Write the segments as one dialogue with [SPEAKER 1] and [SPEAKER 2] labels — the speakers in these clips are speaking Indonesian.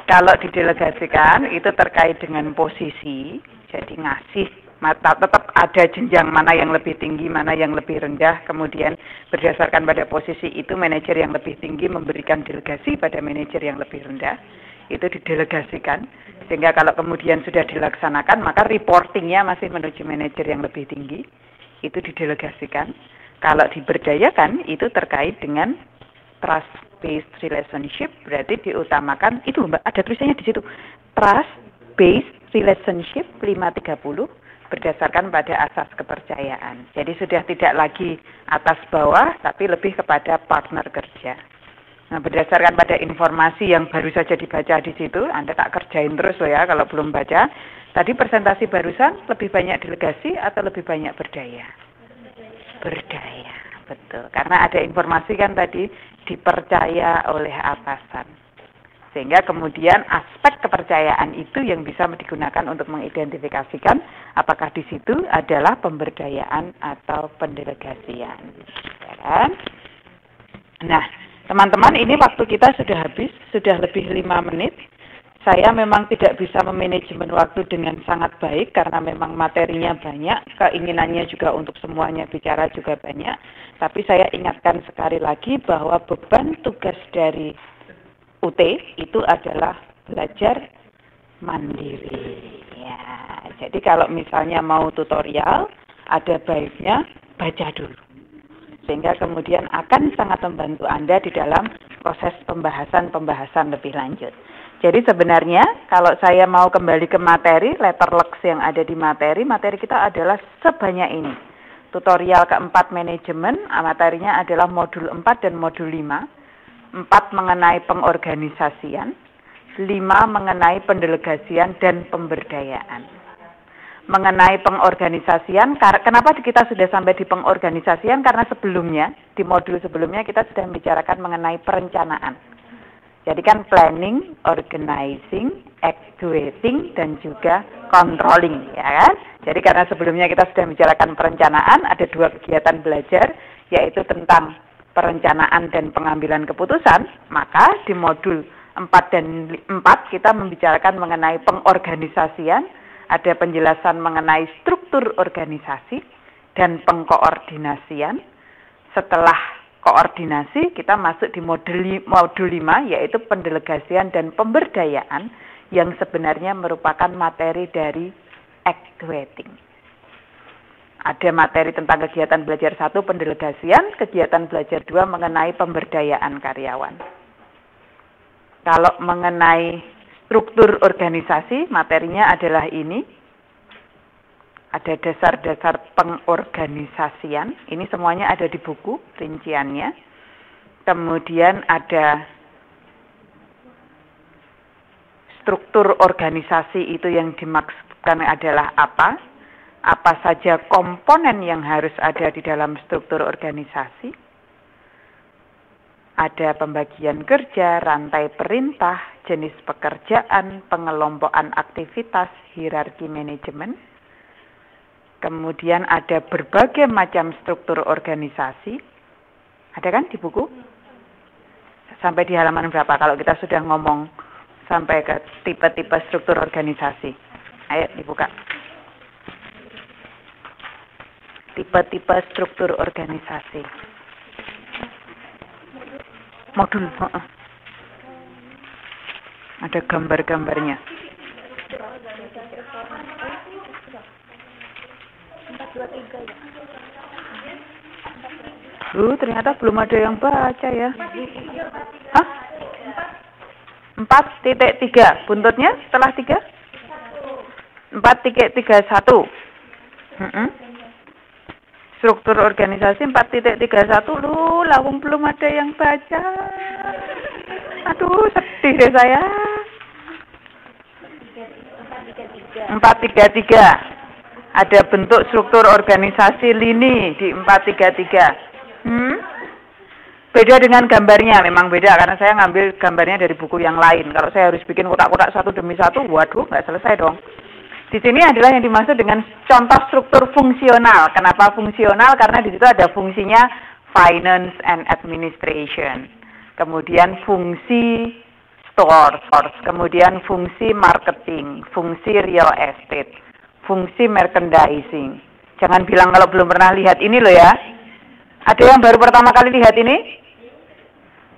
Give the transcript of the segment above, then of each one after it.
[SPEAKER 1] Kalau didelegasikan itu terkait dengan posisi, jadi ngasih tetap ada jenjang mana yang lebih tinggi, mana yang lebih rendah, kemudian berdasarkan pada posisi itu manajer yang lebih tinggi memberikan delegasi pada manajer yang lebih rendah, itu didelegasikan, sehingga kalau kemudian sudah dilaksanakan maka reportingnya masih menuju manajer yang lebih tinggi, itu didelegasikan. Kalau diberdayakan itu terkait dengan trust based relationship, berarti diutamakan itu Mbak, ada tulisannya di situ. Trust based relationship 530 berdasarkan pada asas kepercayaan. Jadi sudah tidak lagi atas bawah tapi lebih kepada partner kerja. Nah, berdasarkan pada informasi yang baru saja dibaca di situ, Anda tak kerjain terus loh ya kalau belum baca. Tadi presentasi barusan lebih banyak delegasi atau lebih banyak berdaya? Berdaya. Betul, karena ada informasi kan tadi dipercaya oleh atasan. Sehingga kemudian aspek kepercayaan itu yang bisa digunakan untuk mengidentifikasikan apakah di situ adalah pemberdayaan atau pendelegasian. Ya kan? Nah, teman-teman, ini waktu kita sudah habis, sudah lebih 5 menit. Saya memang tidak bisa memanajemen waktu dengan sangat baik karena memang materinya banyak, keinginannya juga untuk semuanya bicara juga banyak. Tapi saya ingatkan sekali lagi bahwa beban tugas dari UT itu adalah belajar mandiri. Ya, jadi kalau misalnya mau tutorial, ada baiknya baca dulu. Sehingga kemudian akan sangat membantu Anda di dalam proses pembahasan lebih lanjut. Jadi sebenarnya kalau saya mau kembali ke materi, letterlex yang ada di materi kita adalah sebanyak ini. Tutorial keempat manajemen, materinya adalah modul 4 dan modul 5. 4 mengenai pengorganisasian, 5 mengenai pendelegasian dan pemberdayaan. Mengenai pengorganisasian, kenapa kita sudah sampai di pengorganisasian? Karena sebelumnya, di modul sebelumnya kita sudah membicarakan mengenai perencanaan. Jadi kan planning, organizing, actuating, dan juga controlling, ya kan? Jadi karena sebelumnya kita sudah membicarakan perencanaan, ada 2 kegiatan belajar, yaitu tentang perencanaan dan pengambilan keputusan, maka di modul 4 dan 4 kita membicarakan mengenai pengorganisasian, ada penjelasan mengenai struktur organisasi dan pengkoordinasian. Setelah koordinasi, kita masuk di modul 5, yaitu pendelegasian dan pemberdayaan, yang sebenarnya merupakan materi dari actuating. Ada materi tentang kegiatan belajar 1, pendelegasian, kegiatan belajar 2 mengenai pemberdayaan karyawan. Kalau mengenai struktur organisasi, materinya adalah ini. Ada dasar-dasar pengorganisasian. Ini semuanya ada di buku rinciannya. Kemudian ada struktur organisasi, itu yang dimaksudkan adalah apa? Apa saja komponen yang harus ada di dalam struktur organisasi? Ada pembagian kerja, rantai perintah, jenis pekerjaan, pengelompokan aktivitas, hierarki manajemen. Kemudian ada berbagai macam struktur organisasi. Ada kan di buku? Sampai di halaman berapa kalau kita sudah ngomong sampai ke tipe-tipe struktur organisasi? Ayo dibuka. Tipe-tipe struktur organisasi. Modul. Ada gambar-gambarnya. Ternyata belum ada yang baca ya. Hah? 4.3. Buntutnya setelah 3? 4.31. Struktur organisasi 4.31. Lawung belum ada yang baca. Aduh, sedih deh saya. 4.33. Ada bentuk struktur organisasi lini di 433. Beda dengan gambarnya, memang beda karena saya ngambil gambarnya dari buku yang lain. Kalau saya harus bikin kotak-kotak satu demi satu, waduh, nggak selesai dong. Di sini adalah yang dimaksud dengan contoh struktur fungsional. Kenapa fungsional? Karena di situ ada fungsinya finance and administration. Kemudian fungsi stores, kemudian fungsi marketing, fungsi real estate, fungsi merchandising. Jangan bilang kalau belum pernah lihat ini loh ya. Ada yang baru pertama kali lihat ini?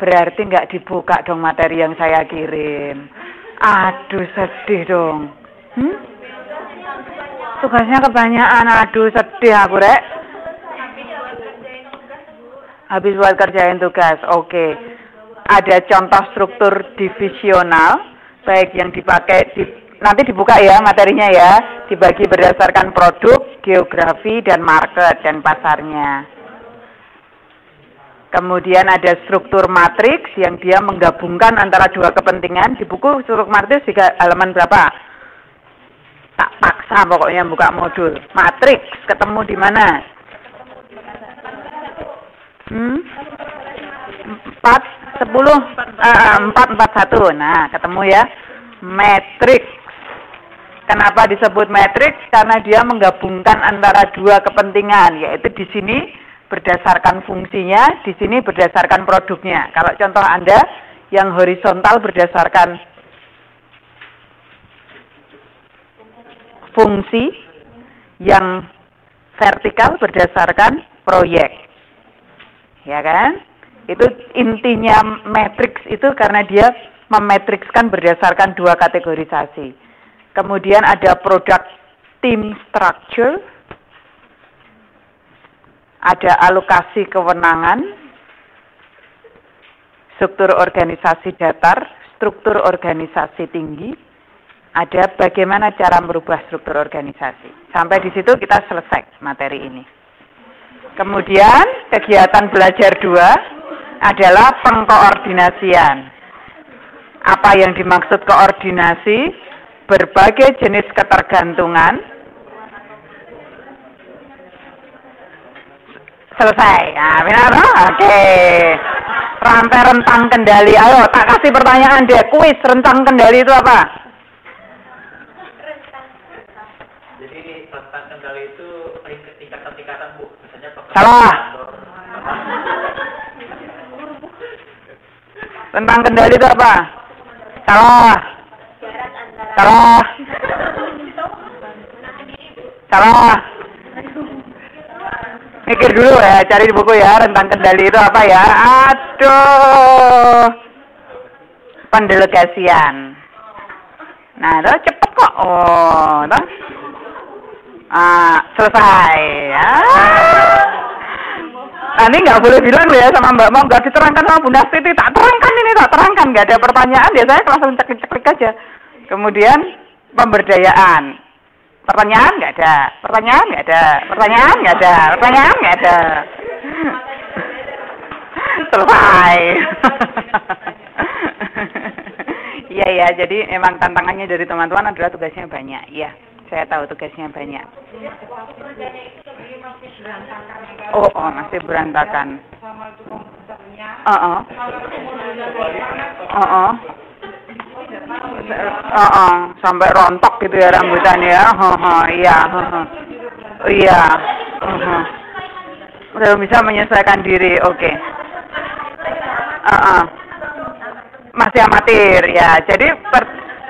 [SPEAKER 1] Berarti nggak dibuka dong materi yang saya kirim. Aduh, sedih dong. Tugasnya kebanyakan. Aduh, sedih aku, Rek. Habis buat kerjain tugas. Oke. Ada contoh struktur divisional, baik yang dipakai nanti dibuka ya materinya ya, dibagi berdasarkan produk, geografi, dan market dan pasarnya. Kemudian ada struktur matriks yang dia menggabungkan antara dua kepentingan. Di buku struktur matriks di halaman berapa? Tak paksa pokoknya buka modul. Matriks ketemu di mana? 441. Nah, ketemu ya. Matriks. Kenapa disebut matriks? Karena dia menggabungkan antara dua kepentingan, yaitu di sini berdasarkan fungsinya, di sini berdasarkan produknya. Kalau contoh Anda yang horizontal berdasarkan fungsi, yang vertikal berdasarkan proyek. Ya kan? Itu intinya matriks itu karena dia mematrikskan berdasarkan dua kategorisasi. Kemudian ada product team structure, ada alokasi kewenangan, struktur organisasi datar, struktur organisasi tinggi, ada bagaimana cara merubah struktur organisasi. Sampai di situ kita selesai materi ini. Kemudian kegiatan belajar 2 adalah pengkoordinasian. Apa yang dimaksud koordinasi? Berbagai jenis ketergantungan. Selesai. Nah, benar? Oke. Rantai rentang kendali. Ayo, tak kasih pertanyaan deh. Kuis rentang kendali itu apa?
[SPEAKER 2] Jadi rentang kendali itu tingkatan-tingkatan, Bu. Misalnya
[SPEAKER 1] Salah. Rentang kendali itu apa? Salah. Salah. Salah. Mikir dulu ya, cari di buku ya, rentang kendali itu apa ya? Aduh. Pendelegasian. Nah, itu cepet kok. Oh, itu. Selesai ya. Nanti nggak boleh bilang ya sama Mbak Mau, nggak diterangkan sama Bunda Siti, tak terangkan, nggak ada pertanyaan, biasanya langsung ceklik aja. Kemudian pemberdayaan. Pertanyaan nggak ada. Selesai. Iya ya, jadi memang tantangannya dari teman-teman adalah tugasnya banyak. Iya, saya tahu tugasnya banyak. Oh, masih berantakan. Sampai rontok gitu ya rambutannya ya. Iya. Belum bisa menyesuaikan diri. Oke. Masih amatir ya. Jadi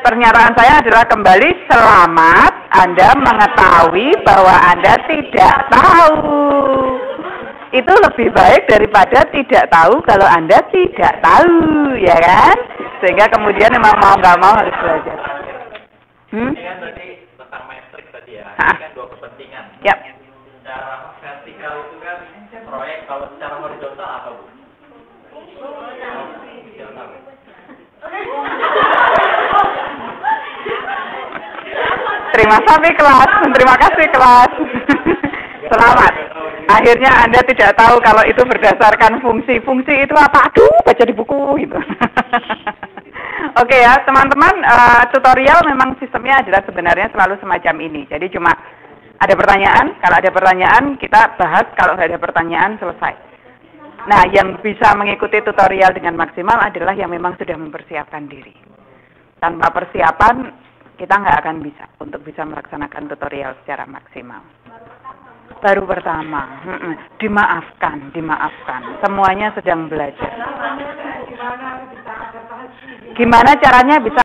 [SPEAKER 1] pernyataan saya adalah kembali selamat Anda mengetahui bahwa Anda tidak tahu. Itu lebih baik daripada tidak tahu kalau Anda tidak tahu, ya kan? Sehingga kemudian memang mau nggak mau harus belajar.
[SPEAKER 2] Ini kan tadi tentang matriks tadi ya. Ini kan dua kepentingan.
[SPEAKER 1] Yap.
[SPEAKER 2] Secara vertikal itu kan proyek, kalau secara horizontal apa, Bu?
[SPEAKER 1] Terima kasih kelas. Selamat. Akhirnya Anda tidak tahu kalau itu berdasarkan fungsi. Fungsi itu apa? Aduh, baca di buku gitu. Oke ya, teman-teman, tutorial memang sistemnya adalah sebenarnya selalu semacam ini. Jadi cuma ada pertanyaan, kalau ada pertanyaan kita bahas, kalau nggak ada pertanyaan selesai. Nah, yang bisa mengikuti tutorial dengan maksimal adalah yang memang sudah mempersiapkan diri. Tanpa persiapan, kita nggak akan bisa untuk bisa melaksanakan tutorial secara maksimal. Baru pertama, dimaafkan. Semuanya sedang belajar. Gimana caranya bisa